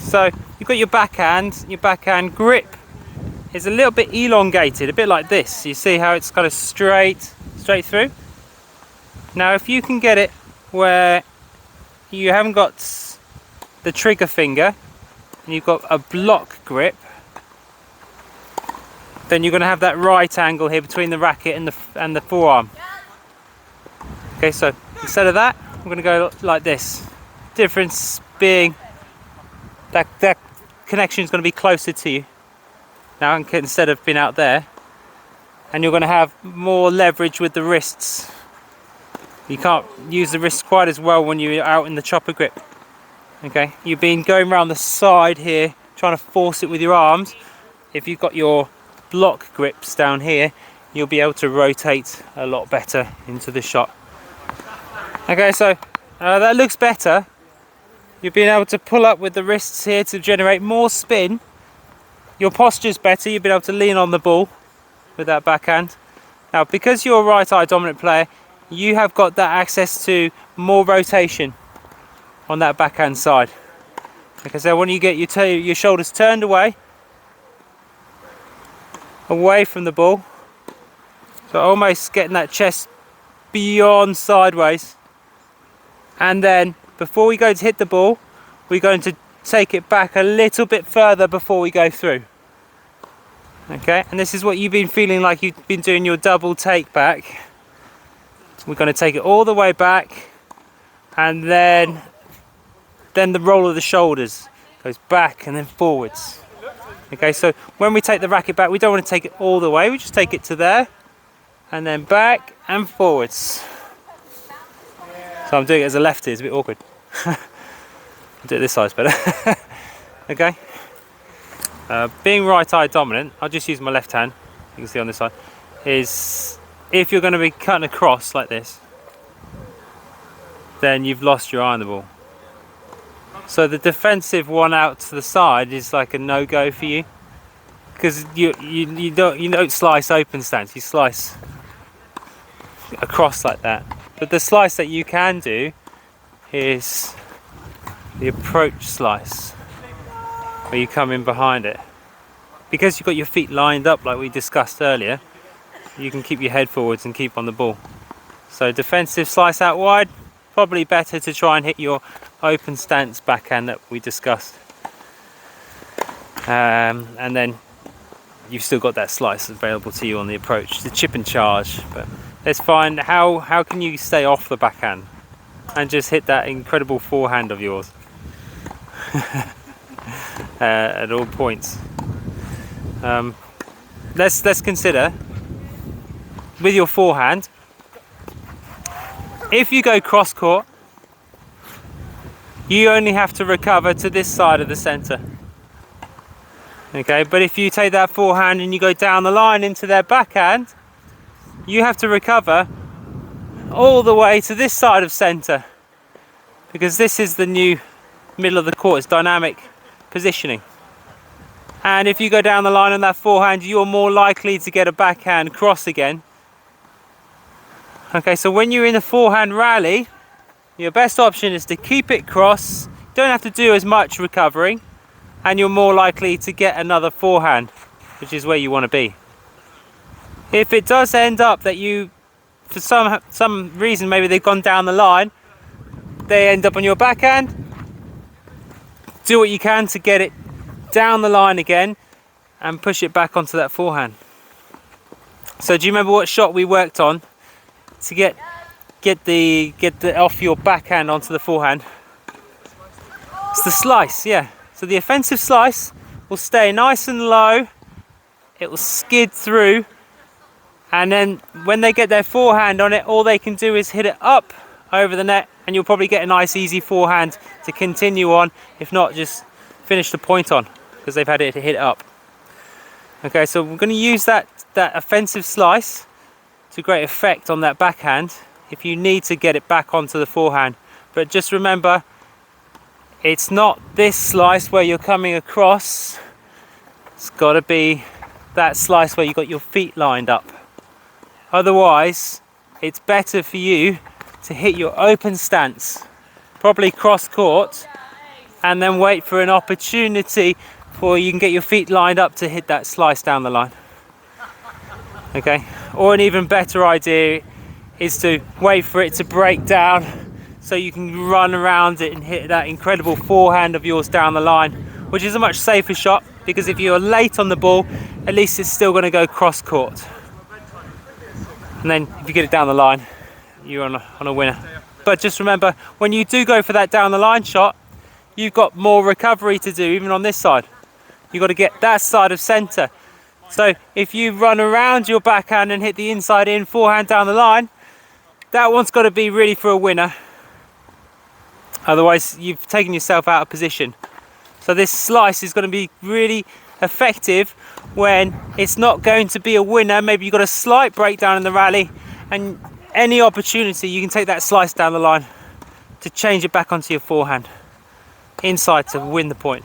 So you've got your backhand grip is a little bit elongated, a bit like this. You see how it's kind of straight through? Now if you can get it where you haven't got the trigger finger and you've got a block grip, then you're going to have that right angle here between the racket and the forearm. Okay, so instead of that, I'm going to go like this. Difference being that connection is going to be closer to you now instead of being out there, and you're going to have more leverage with the wrists. You can't use the wrists quite as well when you're out in the chopper grip. Okay, you've been going around the side here trying to force it with your arms. If you've got your block grips down here, you'll be able to rotate a lot better into the shot. Okay, so that looks better. You've been able to pull up with the wrists here to generate more spin. Your posture's better, you've been able to lean on the ball with that backhand. Now because you're a right eye dominant player, you have got that access to more rotation on that backhand side. Okay, so when you get your shoulders turned away from the ball, so almost getting that chest beyond sideways, and then before we go to hit the ball, we're going to take it back a little bit further before we go through. Okay, and this is what you've been feeling like you've been doing your double take back. We're going to take it all the way back, and then the roll of the shoulders goes back and then forwards. Okay, so when we take the racket back, we don't want to take it all the way, we just take it to there, and then back and forwards. So I'm doing it as a lefty, it's a bit awkward. I'll do it this size better. Okay. Being right eye dominant, I'll just use my left hand, you can see on this side, is if you're going to be cutting across like this, then you've lost your eye on the ball. So the defensive one out to the side is like a no-go for you, because you don't slice open stance, you slice across like that. But the slice that you can do is the approach slice, where you come in behind it. Because you've got your feet lined up like we discussed earlier, you can keep your head forwards and keep on the ball. So defensive slice out wide, probably better to try and hit your open stance backhand that we discussed. And then you've still got that slice available to you on the approach, the chip and charge. But let's find how can you stay off the backhand and just hit that incredible forehand of yours at all points. Let's consider with your forehand, if you go cross court, you only have to recover to this side of the center. Okay, but if you take that forehand and you go down the line into their backhand, you have to recover all the way to this side of center, because this is the new middle of the court, it's dynamic positioning. And if you go down the line on that forehand, you're more likely to get a backhand cross again. Okay, so when you're in a forehand rally, your best option is to keep it cross. You don't have to do as much recovering, and you're more likely to get another forehand, which is where you want to be. If it does end up that you, for some reason, maybe they've gone down the line, they end up on your backhand, do what you can to get it down the line again and push it back onto that forehand. So do you remember what shot we worked on to get the off your backhand onto the forehand? It's the slice, yeah. So the offensive slice will stay nice and low, it will skid through, and then when they get their forehand on it, all they can do is hit it up over the net, and you'll probably get a nice easy forehand to continue on, if not just finish the point on, because they've had it hit up. Okay, so we're going to use that offensive slice to great effect on that backhand if you need to get it back onto the forehand. But just remember, it's not this slice where you're coming across, it's got to be that slice where you've got your feet lined up. Otherwise, it's better for you to hit your open stance, probably cross court, and then wait for an opportunity for you can get your feet lined up to hit that slice down the line. Okay, or an even better idea is to wait for it to break down so you can run around it and hit that incredible forehand of yours down the line, which is a much safer shot, because if you're late on the ball, at least it's still going to go cross court. And then if you get it down the line, you're on a winner. But just remember, when you do go for that down the line shot, you've got more recovery to do, even on this side. You've got to get that side of centre. So if you run around your backhand and hit the inside in forehand down the line, that one's got to be really for a winner. Otherwise, you've taken yourself out of position. So this slice is going to be really effective when it's not going to be a winner. Maybe you've got a slight breakdown in the rally, and any opportunity you can take that slice down the line to change it back onto your forehand inside to win the point.